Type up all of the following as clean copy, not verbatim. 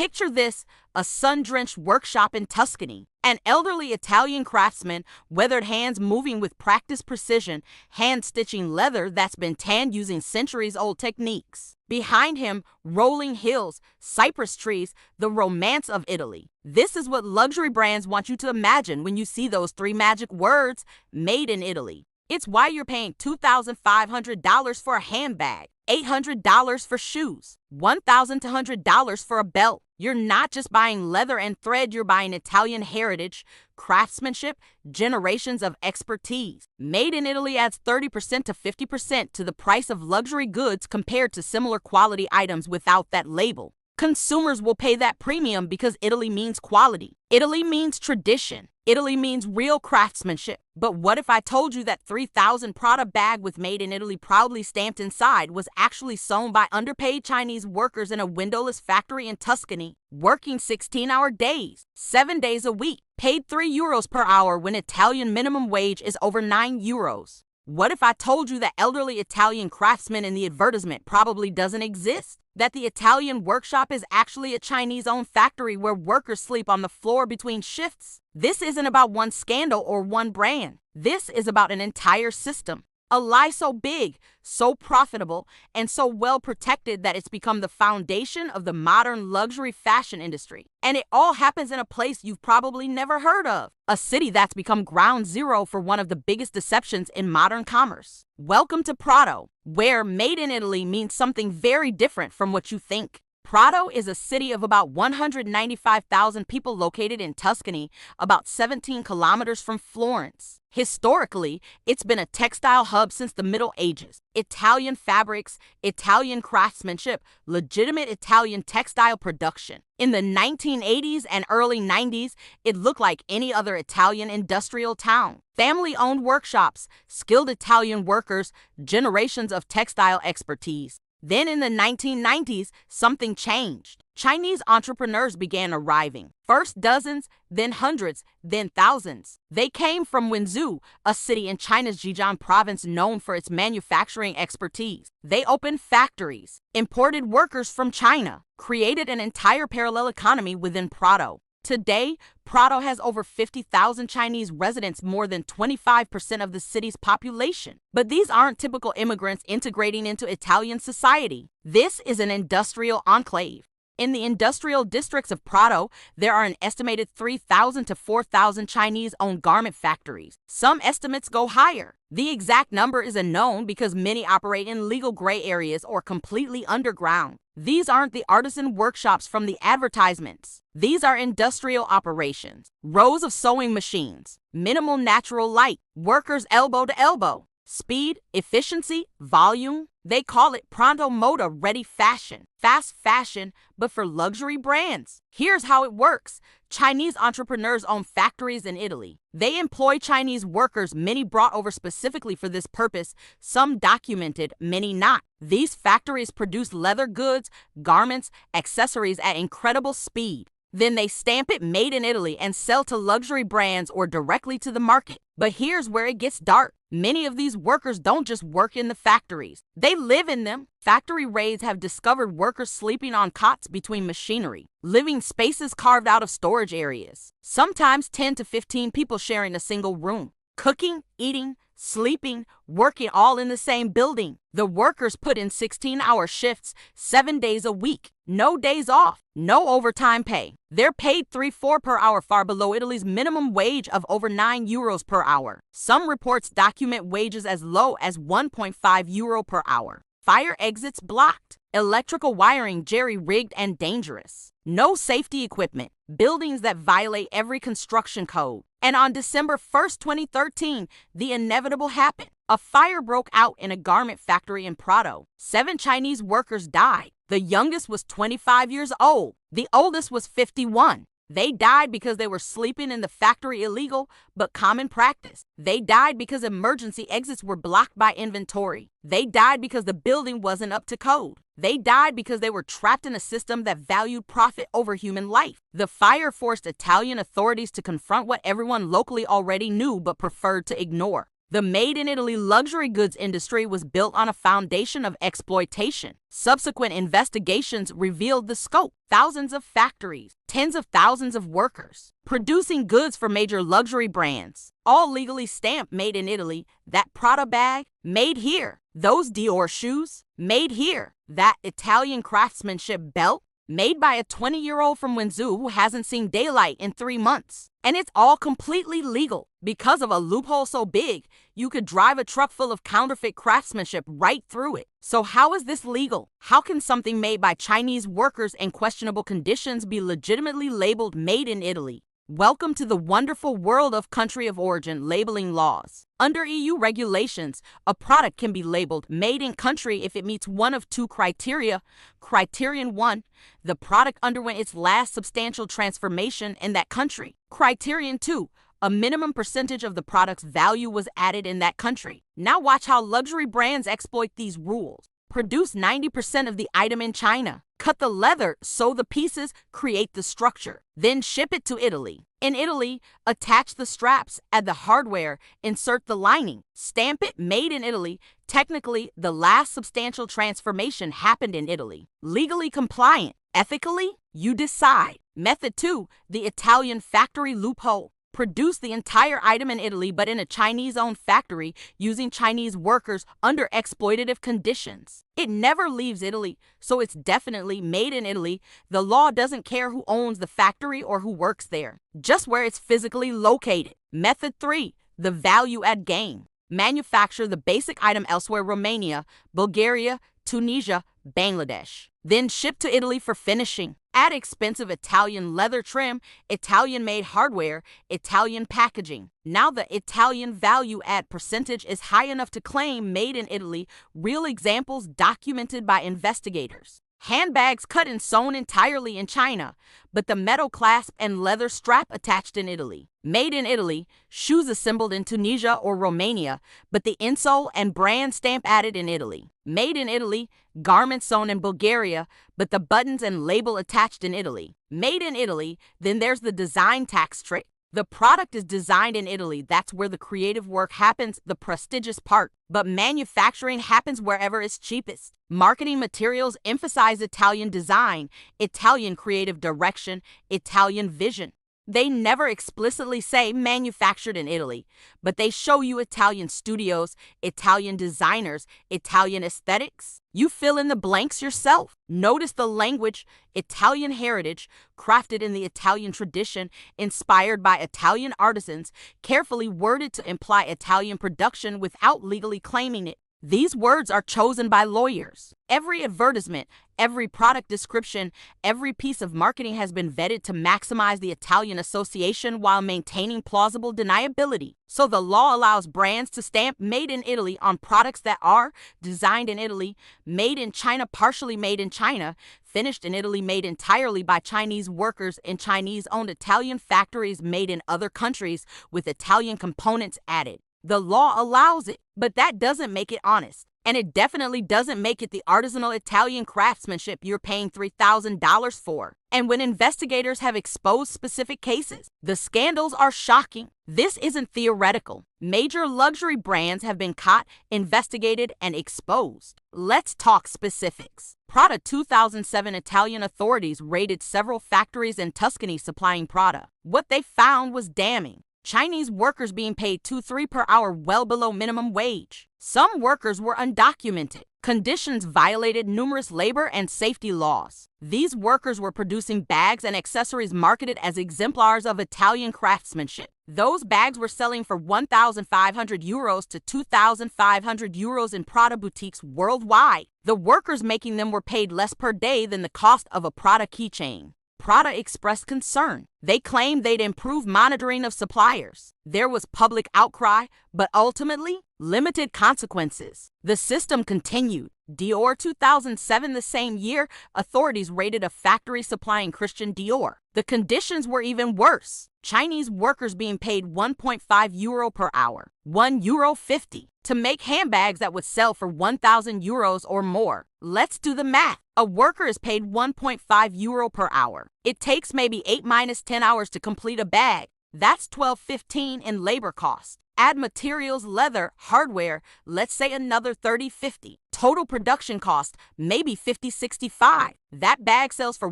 Picture this, a sun-drenched workshop in Tuscany. An elderly Italian craftsman, weathered hands moving with practiced precision, hand-stitching leather that's been tanned using centuries-old techniques. Behind him, rolling hills, cypress trees, the romance of Italy. This is what luxury brands want you to imagine when you see those three magic words, made in Italy. It's why you're paying $2,500 for a handbag, $800 for shoes, $1,200 for a belt. You're not just buying leather and thread, you're buying Italian heritage, craftsmanship, generations of expertise. Made in Italy adds 30% to 50% to the price of luxury goods compared to similar quality items without that label. Consumers will pay that premium because Italy means quality. Italy means tradition. Italy means real craftsmanship. But what if I told you that 3,000 Prada bag with made in Italy proudly stamped inside was actually sewn by underpaid Chinese workers in a windowless factory in Tuscany, working 16-hour days, 7 days a week, paid €3 per hour when Italian minimum wage is over €9? What if I told you that elderly Italian craftsman in the advertisement probably doesn't exist? That the Italian workshop is actually a Chinese-owned factory where workers sleep on the floor between shifts? This isn't about one scandal or one brand. This is about an entire system. A lie so big, so profitable, and so well protected that it's become the foundation of the modern luxury fashion industry. And it all happens in a place you've probably never heard of. A city that's become ground zero for one of the biggest deceptions in modern commerce. Welcome to Prato, where made in Italy means something very different from what you think. Prato is a city of about 195,000 people located in Tuscany, about 17 kilometers from Florence. Historically, it's been a textile hub since the Middle Ages. Italian fabrics, Italian craftsmanship, legitimate Italian textile production. In the 1980s and early 90s, it looked like any other Italian industrial town. Family-owned workshops, skilled Italian workers, generations of textile expertise. Then in the 1990s, something changed. Chinese entrepreneurs began arriving. First dozens, then hundreds, then thousands. They came from Wenzhou, a city in China's Zhejiang province known for its manufacturing expertise. They opened factories, imported workers from China, created an entire parallel economy within Prato. Today, Prato has over 50,000 Chinese residents, more than 25% of the city's population. But these aren't typical immigrants integrating into Italian society. This is an industrial enclave. In the industrial districts of Prato, there are an estimated 3,000 to 4,000 Chinese-owned garment factories. Some estimates go higher. The exact number is unknown because many operate in legal gray areas or completely underground. These aren't the artisan workshops from the advertisements. These are industrial operations. Rows of sewing machines, minimal natural light, workers elbow to elbow. Speed, efficiency, volume. They call it pronto moda, ready fashion. Fast fashion, but for luxury brands. Here's how it works. Chinese entrepreneurs own factories in Italy. They employ Chinese workers, many brought over specifically for this purpose, some documented, many not. These factories produce leather goods, garments, accessories at incredible speed. Then they stamp it made in Italy and sell to luxury brands or directly to the market. But here's where it gets dark. Many of these workers don't just work in the factories. They live in them. Factory raids have discovered workers sleeping on cots between machinery, living spaces carved out of storage areas. Sometimes 10 to 15 people sharing a single room. Cooking, eating, sleeping, working all in the same building. The workers put in 16-hour shifts, 7 days a week. No days off, no overtime pay. They're paid $3-4 per hour, far below Italy's minimum wage of over €9 per hour. Some reports document wages as low as €1.5 per hour. Fire exits blocked. Electrical wiring jerry-rigged and dangerous. No safety equipment. Buildings that violate every construction code. And on December 1st, 2013, the inevitable happened. A fire broke out in a garment factory in Prato. 7 Chinese workers died. The youngest was 25 years old. The oldest was 51. They died because they were sleeping in the factory, illegal but common practice. They died because emergency exits were blocked by inventory. They died because the building wasn't up to code. They died because they were trapped in a system that valued profit over human life. The fire forced Italian authorities to confront what everyone locally already knew but preferred to ignore. The made in Italy luxury goods industry was built on a foundation of exploitation. Subsequent investigations revealed the scope. Thousands of factories, tens of thousands of workers, producing goods for major luxury brands, all legally stamped made in Italy. That Prada bag, made here. Those Dior shoes, made here. That Italian craftsmanship belt, made by a 20-year-old from Wenzhou who hasn't seen daylight in 3 months. And it's all completely legal. Because of a loophole so big, you could drive a truck full of counterfeit craftsmanship right through it. So how is this legal? How can something made by Chinese workers in questionable conditions be legitimately labeled made in Italy? Welcome to the wonderful world of country of origin labeling laws. Under EU regulations, a product can be labeled made in country if it meets one of two criteria. Criterion 1, the product underwent its last substantial transformation in that country. Criterion 2, a minimum percentage of the product's value was added in that country. Now watch how luxury brands exploit these rules. Produce 90% of the item in China. Cut the leather, sew the pieces, create the structure. Then ship it to Italy. In Italy, attach the straps, add the hardware, insert the lining. Stamp it made in Italy. Technically, the last substantial transformation happened in Italy. Legally compliant. Ethically, you decide. Method 2, the Italian factory loophole. Produce the entire item in Italy but in a Chinese-owned factory using Chinese workers under exploitative conditions. It never leaves Italy, so it's definitely made in Italy. The law doesn't care who owns the factory or who works there, just where it's physically located. Method 3, the value-add game. Manufacture the basic item elsewhere: Romania, Bulgaria, Tunisia, Bangladesh. Then ship to Italy for finishing. Add expensive Italian leather trim, Italian-made hardware, Italian packaging. Now the Italian value-add percentage is high enough to claim made in Italy. Real examples documented by investigators. Handbags cut and sewn entirely in China, but the metal clasp and leather strap attached in Italy. Made in Italy, shoes assembled in Tunisia or Romania, but the insole and brand stamp added in Italy. Made in Italy, garments sewn in Bulgaria, but the buttons and label attached in Italy. Made in Italy, then there's the design tax trick. The product is designed in Italy. That's where the creative work happens, the prestigious part. But manufacturing happens wherever it's cheapest. Marketing materials emphasize Italian design, Italian creative direction, Italian vision. They never explicitly say manufactured in Italy, but they show you Italian studios, Italian designers, Italian aesthetics. You fill in the blanks yourself. Notice the language: Italian heritage, crafted in the Italian tradition, inspired by Italian artisans, carefully worded to imply Italian production without legally claiming it. These words are chosen by lawyers. Every advertisement, every product description, every piece of marketing has been vetted to maximize the Italian association while maintaining plausible deniability. So the law allows brands to stamp made in Italy on products that are designed in Italy, made in China, partially made in China, finished in Italy, made entirely by Chinese workers in Chinese-owned Italian factories, made in other countries with Italian components added. The law allows it, but that doesn't make it honest. And it definitely doesn't make it the artisanal Italian craftsmanship you're paying $3,000 for. And when investigators have exposed specific cases, the scandals are shocking. This isn't theoretical. Major luxury brands have been caught, investigated, and exposed. Let's talk specifics. Prada. 2007 Italian authorities raided several factories in Tuscany supplying Prada. What they found was damning. Chinese workers being paid $2-3 per hour, well below minimum wage. Some workers were undocumented. Conditions violated numerous labor and safety laws. These workers were producing bags and accessories marketed as exemplars of Italian craftsmanship. Those bags were selling for €1,500 to €2,500 in Prada boutiques worldwide. The workers making them were paid less per day than the cost of a Prada keychain. Prada expressed concern. They claimed they'd improve monitoring of suppliers. There was public outcry, but ultimately, limited consequences. The system continued. Dior. 2007 The same year, authorities raided a factory supplying Christian Dior. The conditions were even worse. Chinese workers being paid €1.5 per hour, €1.50, to make handbags that would sell for €1,000 or more. Let's do the math. A worker is paid €1.5 per hour. It takes maybe 8 minus 10 hours to complete a bag. That's $12.15 in labor cost. Add materials, leather, hardware, let's say another $30.50. Total production cost, maybe $50.65. That bag sells for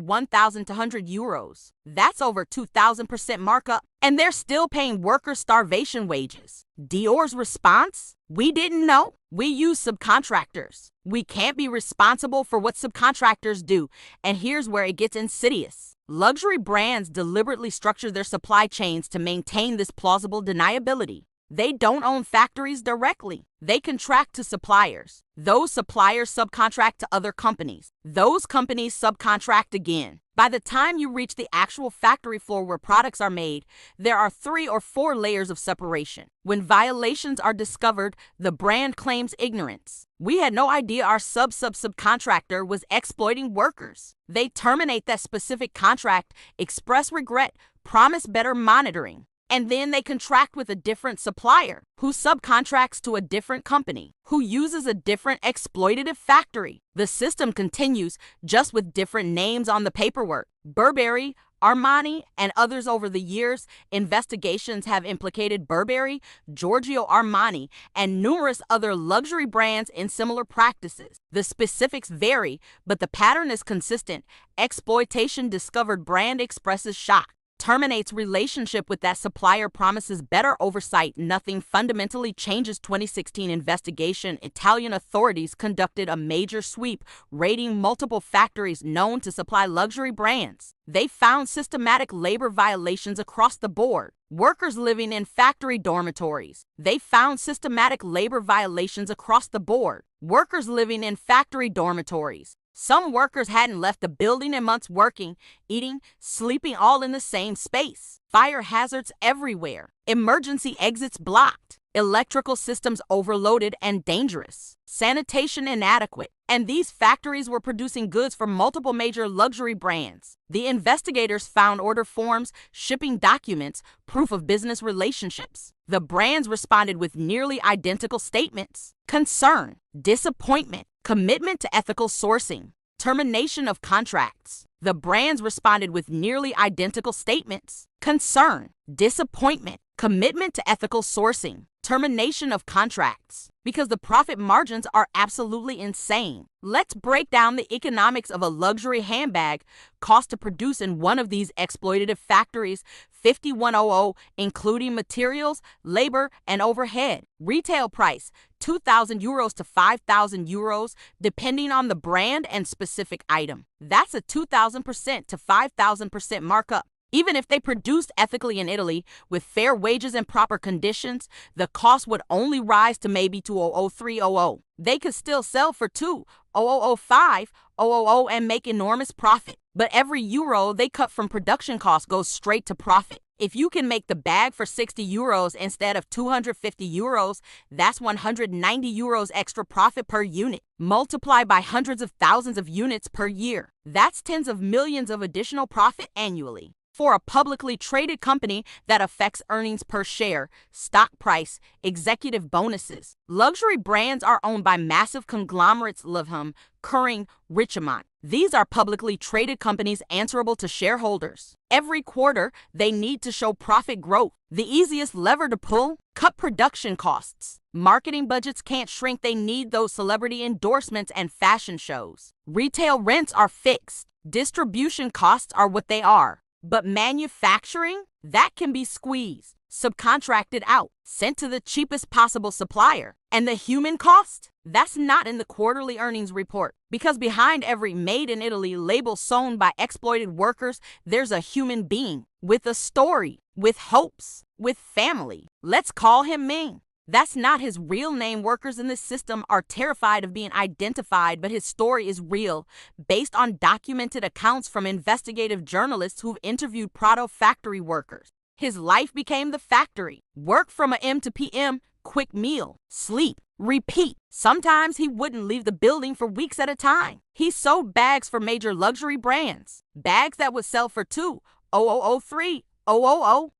€1,200. That's over 2,000% markup. And they're still paying workers starvation wages. Dior's response? We didn't know. We use subcontractors. We can't be responsible for what subcontractors do. And here's where it gets insidious. Luxury brands deliberately structure their supply chains to maintain this plausible deniability. They don't own factories directly. They contract to suppliers. Those suppliers subcontract to other companies. Those companies subcontract again. By the time you reach the actual factory floor where products are made, there are 3 or 4 layers of separation. When violations are discovered, the brand claims ignorance. We had no idea our subcontractor was exploiting workers. They terminate that specific contract, express regret, promise better monitoring. And then they contract with a different supplier who subcontracts to a different company, who uses a different exploitative factory. The system continues, just with different names on the paperwork. Burberry, Armani, and others. Over the years, investigations have implicated Burberry, Giorgio Armani, and numerous other luxury brands in similar practices. The specifics vary, but the pattern is consistent. Exploitation discovered, brand expresses shock. Terminates relationship with that supplier, promises better oversight. Nothing fundamentally changes. 2016 investigation. Italian authorities conducted a major sweep, raiding multiple factories known to supply luxury brands. They found systematic labor violations across the board. Workers living in factory dormitories. They found systematic labor violations across the board. Workers living in factory dormitories. Some workers hadn't left the building in months, working, eating, sleeping all in the same space. Fire hazards everywhere. Emergency exits blocked. Electrical systems overloaded and dangerous. Sanitation inadequate. And these factories were producing goods for multiple major luxury brands. The investigators found order forms, shipping documents, proof of business relationships. The brands responded with nearly identical statements. Concern, disappointment, commitment to ethical sourcing, termination of contracts. The brands responded with nearly identical statements. Concern, disappointment, commitment to ethical sourcing, termination of contracts. Because the profit margins are absolutely insane. Let's break down the economics of a luxury handbag. Cost to produce in one of these exploitative factories, $5,100, including materials, labor, and overhead. Retail price, €2,000 to €5,000, depending on the brand and specific item. That's a 2,000% to 5,000% markup. Even if they produced ethically in Italy with fair wages and proper conditions, the cost would only rise to maybe $2,003. They could still sell for $2,005 and make enormous profit. But every euro they cut from production costs goes straight to profit. If you can make the bag for €60 instead of €250, that's €190 extra profit per unit. Multiply by hundreds of thousands of units per year. That's tens of millions of additional profit annually. For a publicly traded company, that affects earnings per share, stock price, executive bonuses. Luxury brands are owned by massive conglomerates, Levham, Kering, Richemont. These are publicly traded companies answerable to shareholders. Every quarter, they need to show profit growth. The easiest lever to pull? Cut production costs. Marketing budgets can't shrink. They need those celebrity endorsements and fashion shows. Retail rents are fixed. Distribution costs are what they are. But manufacturing? That can be squeezed, subcontracted out, sent to the cheapest possible supplier. And the human cost? That's not in the quarterly earnings report. Because behind every Made in Italy label sewn by exploited workers, there's a human being with a story, with hopes, with family. Let's call him Ming. That's not his real name. Workers in this system are terrified of being identified, but his story is real, based on documented accounts from investigative journalists who've interviewed Prato factory workers. His life became the factory. Work from AM to PM, quick meal, sleep, repeat. Sometimes he wouldn't leave the building for weeks at a time. He sold bags for major luxury brands, bags that would sell for $2,003.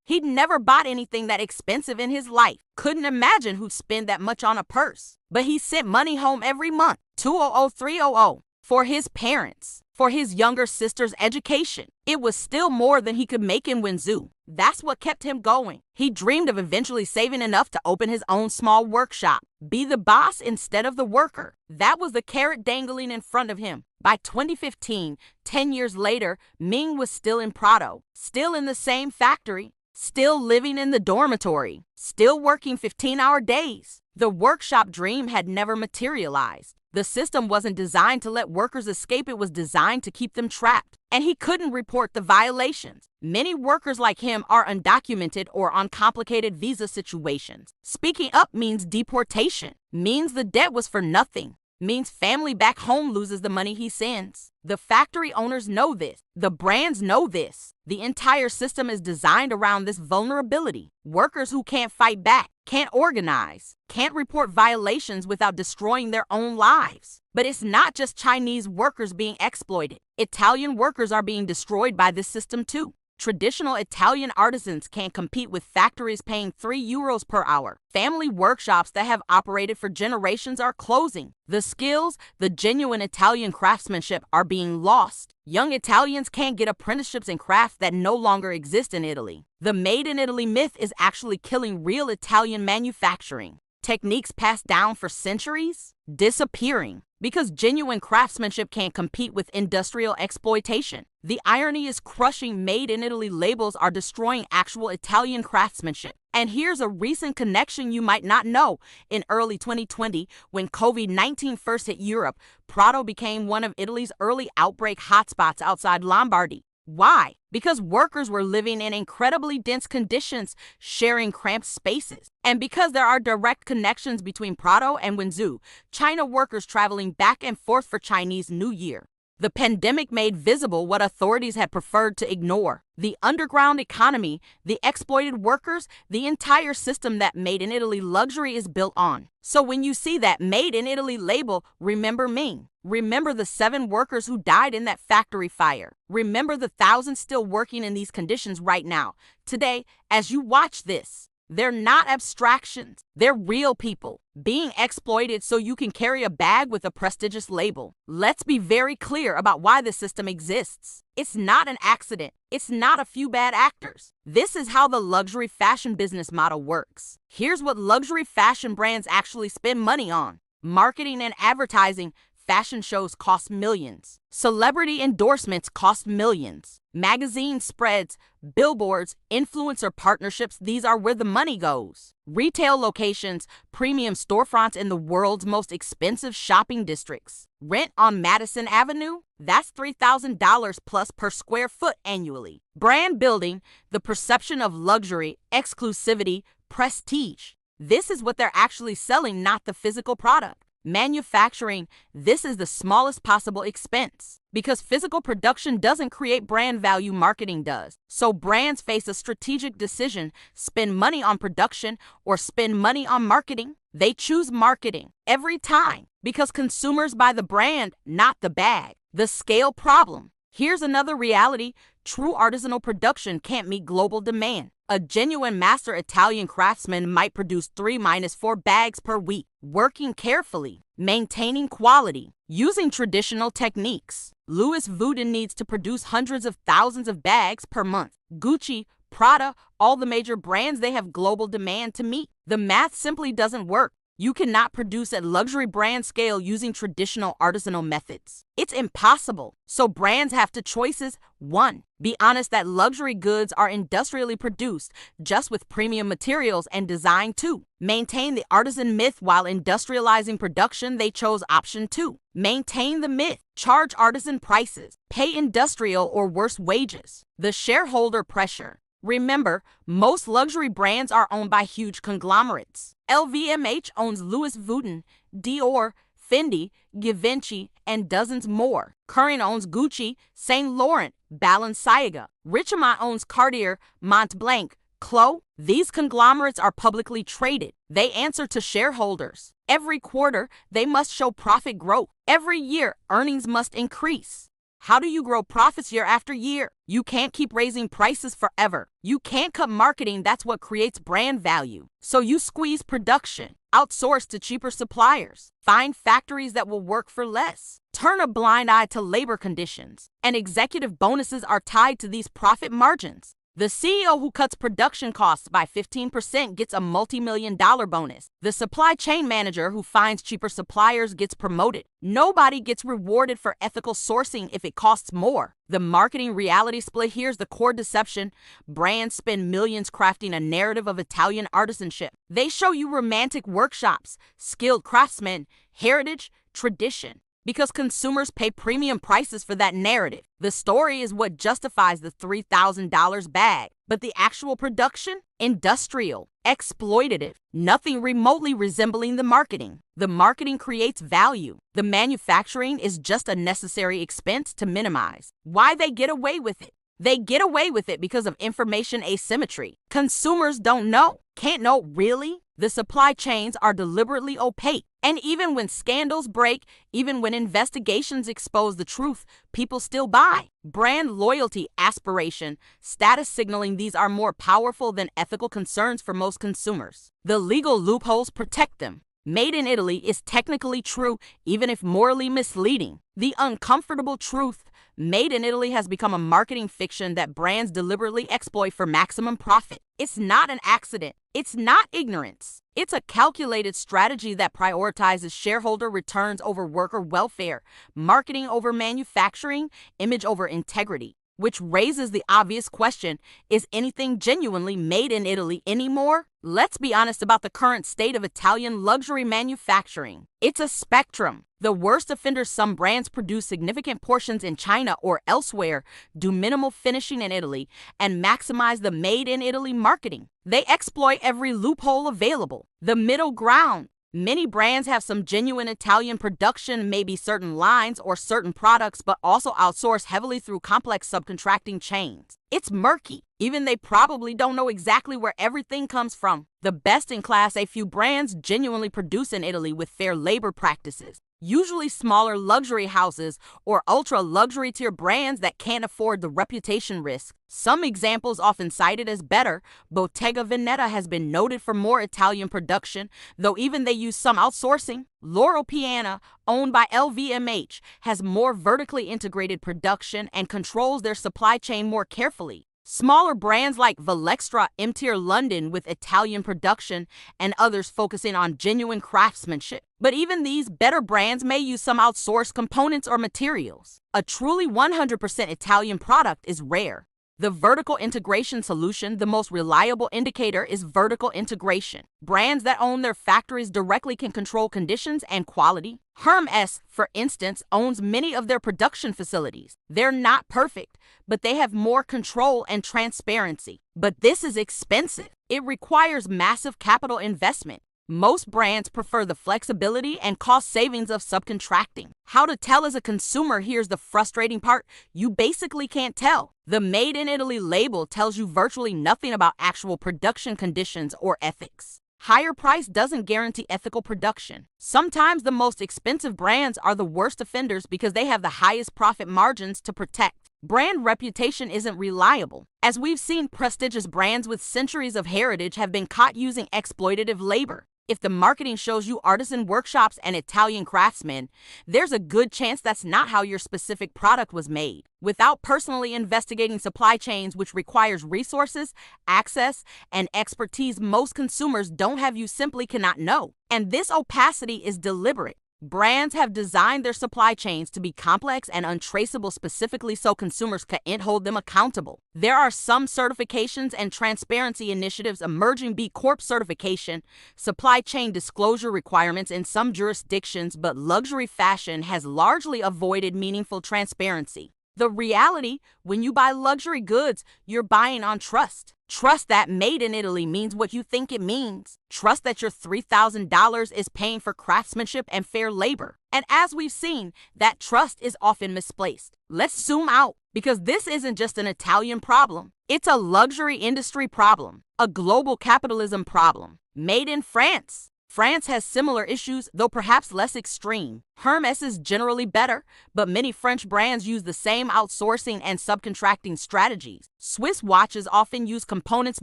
He'd never bought anything that expensive in his life. Couldn't imagine who'd spend that much on a purse. But he sent money home every month, $2,003, for his parents, for his younger sister's education. It was still more than he could make in Wenzhou. That's what kept him going. He dreamed of eventually saving enough to open his own small workshop. Be the boss instead of the worker. That was the carrot dangling in front of him. By 2015, 10 years later, Ming was still in Prato, still in the same factory, still living in the dormitory, still working 15-hour days. The workshop dream had never materialized. The system wasn't designed to let workers escape, it was designed to keep them trapped. And he couldn't report the violations. Many workers like him are undocumented or on complicated visa situations. Speaking up means deportation, means the debt was for nothing, means family back home loses the money he sends. The factory owners know this. The brands know this. The entire system is designed around this vulnerability. Workers who can't fight back, can't organize, can't report violations without destroying their own lives. But it's not just Chinese workers being exploited. Italian workers are being destroyed by this system too. Traditional Italian artisans can't compete with factories paying €3 per hour. Family workshops that have operated for generations are closing. The skills, the genuine Italian craftsmanship are being lost. Young Italians can't get apprenticeships in crafts that no longer exist in Italy. The Made in Italy myth is actually killing real Italian manufacturing. Techniques passed down for centuries disappearing because genuine craftsmanship can't compete with industrial exploitation. The irony is crushing Made in Italy labels are destroying actual Italian craftsmanship. And here's a recent connection you might not know. In early 2020, when COVID-19 first hit Europe, Prato became one of Italy's early outbreak hotspots outside Lombardy. Why? Because workers were living in incredibly dense conditions, sharing cramped spaces. And because there are direct connections between Prato and Wenzhou, China workers traveling back and forth for Chinese New Year. The pandemic made visible what authorities had preferred to ignore: the underground economy, the exploited workers, the entire system that Made in Italy luxury is built on. So when you see that Made in Italy label, remember Ming. Remember the 7 workers who died in that factory fire. Remember the thousands still working in these conditions right now. Today, as you watch this, they're not abstractions. They're real people being exploited so you can carry a bag with a prestigious label. Let's be very clear about why this system exists. It's not an accident. It's not a few bad actors. This is how the luxury fashion business model works. Here's what luxury fashion brands actually spend money on: marketing and advertising. Fashion shows cost millions. Celebrity endorsements cost millions. Magazine spreads, billboards, influencer partnerships, these are where the money goes. Retail locations, premium storefronts in the world's most expensive shopping districts. Rent on Madison Avenue? That's $3,000 plus per square foot annually. Brand building, the perception of luxury, exclusivity, prestige. This is what they're actually selling, not the physical product. Manufacturing, this is the smallest possible expense. Because physical production doesn't create brand value, marketing does. So brands face a strategic decision: spend money on production or spend money on marketing. They choose marketing every time because consumers buy the brand, not the bag. The scale problem. Here's another reality: true artisanal production can't meet global demand. A genuine master Italian craftsman might produce 3-4 bags per week, working carefully, maintaining quality, using traditional techniques. Louis Vuitton needs to produce hundreds of thousands of bags per month. Gucci, Prada, all the major brands, they have global demand to meet. The math simply doesn't work. You cannot produce at luxury brand scale using traditional artisanal methods. It's impossible. So brands have two choices. 1. Be honest that luxury goods are industrially produced, just with premium materials and design. 2. Maintain the artisan myth while industrializing production. They chose option 2. Maintain the myth. Charge artisan prices. Pay industrial or worse wages. The shareholder pressure. Remember, most luxury brands are owned by huge conglomerates. LVMH owns Louis Vuitton, Dior, Fendi, Givenchy, and dozens more. Kering owns Gucci, Saint Laurent, Balenciaga. Richemont owns Cartier, Montblanc, Chloe. These conglomerates are publicly traded. They answer to shareholders. Every quarter, they must show profit growth. Every year, earnings must increase. How do you grow profits year after year? You can't keep raising prices forever. You can't cut marketing. That's what creates brand value. So you squeeze production, outsource to cheaper suppliers, find factories that will work for less, turn a blind eye to labor conditions, and executive bonuses are tied to these profit margins. The CEO who cuts production costs by 15% gets a multi-million-dollar bonus. The supply chain manager who finds cheaper suppliers gets promoted. Nobody gets rewarded for ethical sourcing if it costs more. The marketing reality split. Here's the core deception. Brands spend millions crafting a narrative of Italian artisanship. They show you romantic workshops, skilled craftsmen, heritage, tradition. Because consumers pay premium prices for that narrative. The story is what justifies the $3,000 bag. But the actual production? Industrial, exploitative, nothing remotely resembling the marketing. The marketing creates value. The manufacturing is just a necessary expense to minimize. Why they get away with it? They get away with it because of information asymmetry. Consumers don't know, can't know really. The supply chains are deliberately opaque. And even when scandals break, even when investigations expose the truth, people still buy. Brand loyalty, aspiration, status signaling, these are more powerful than ethical concerns for most consumers. The legal loopholes protect them. Made in Italy is technically true, even if morally misleading. The uncomfortable truth. Made in Italy has become a marketing fiction that brands deliberately exploit for maximum profit. It's not an accident. It's not ignorance. It's a calculated strategy that prioritizes shareholder returns over worker welfare, marketing over manufacturing, image over integrity. Which raises the obvious question, is anything genuinely made in Italy anymore? Let's be honest about the current state of Italian luxury manufacturing. It's a spectrum. The worst offenders, some brands produce significant portions in China or elsewhere, do minimal finishing in Italy, and maximize the made in Italy marketing. They exploit every loophole available. The middle ground. Many brands have some genuine Italian production, maybe certain lines or certain products, but also outsource heavily through complex subcontracting chains. It's murky. Even they probably don't know exactly where everything comes from. The best in class, a few brands genuinely produce in Italy with fair labor practices. Usually smaller luxury houses or ultra-luxury tier brands that can't afford the reputation risk. Some examples often cited as better, Bottega Veneta has been noted for more Italian production, though even they use some outsourcing. Loro Piana, owned by LVMH, has more vertically integrated production and controls their supply chain more carefully. Smaller brands like Valextra M-tier London with Italian production and others focusing on genuine craftsmanship. But even these better brands may use some outsourced components or materials. A truly 100% Italian product is rare. The vertical integration solution, the most reliable indicator, is vertical integration. Brands that own their factories directly can control conditions and quality. Hermes, for instance, owns many of their production facilities. They're not perfect, but they have more control and transparency. But this is expensive. It requires massive capital investment. Most brands prefer the flexibility and cost savings of subcontracting. How to tell as a consumer? Here's the frustrating part. You basically can't tell. The Made in Italy label tells you virtually nothing about actual production conditions or ethics. Higher price doesn't guarantee ethical production. Sometimes the most expensive brands are the worst offenders because they have the highest profit margins to protect. Brand reputation isn't reliable. As we've seen, prestigious brands with centuries of heritage have been caught using exploitative labor. If the marketing shows you artisan workshops and Italian craftsmen, there's a good chance that's not how your specific product was made. Without personally investigating supply chains, which requires resources, access, and expertise most consumers don't have, you simply cannot know. And this opacity is deliberate. Brands have designed their supply chains to be complex and untraceable specifically so consumers can't hold them accountable. There are some certifications and transparency initiatives emerging: B Corp certification, supply chain disclosure requirements in some jurisdictions, but luxury fashion has largely avoided meaningful transparency. The reality, when you buy luxury goods, you're buying on trust. Trust that Made in Italy means what you think it means. Trust that your $3,000 is paying for craftsmanship and fair labor. And as we've seen, that trust is often misplaced. Let's zoom out, because this isn't just an Italian problem. It's a luxury industry problem, a global capitalism problem. Made in France. France has similar issues, though perhaps less extreme. Hermès is generally better, but many French brands use the same outsourcing and subcontracting strategies. Swiss watches often use components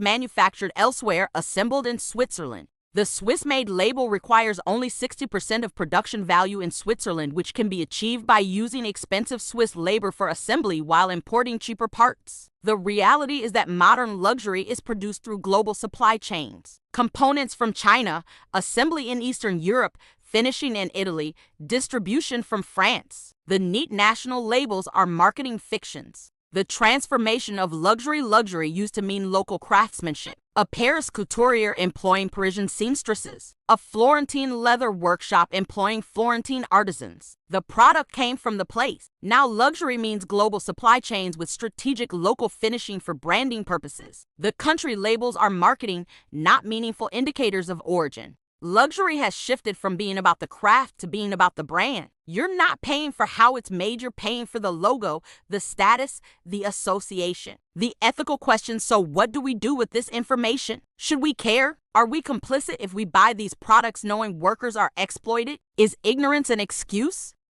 manufactured elsewhere, assembled in Switzerland. The Swiss-made label requires only 60% of production value in Switzerland, which can be achieved by using expensive Swiss labor for assembly while importing cheaper parts. The reality is that modern luxury is produced through global supply chains. Components from China, assembly in Eastern Europe, finishing in Italy, distribution from France. The neat national labels are marketing fictions. The transformation of luxury used to mean local craftsmanship. A Paris couturier employing Parisian seamstresses. A Florentine leather workshop employing Florentine artisans. The product came from the place. Now luxury means global supply chains with strategic local finishing for branding purposes. The country labels are marketing, not meaningful indicators of origin. Luxury has shifted from being about the craft to being about the brand. You're not paying for how it's made, you're paying for the logo, the status, the association. The ethical question: so what do we do with this information? Should we care? Are we complicit if we buy these products knowing workers are exploited? Is ignorance an excuse?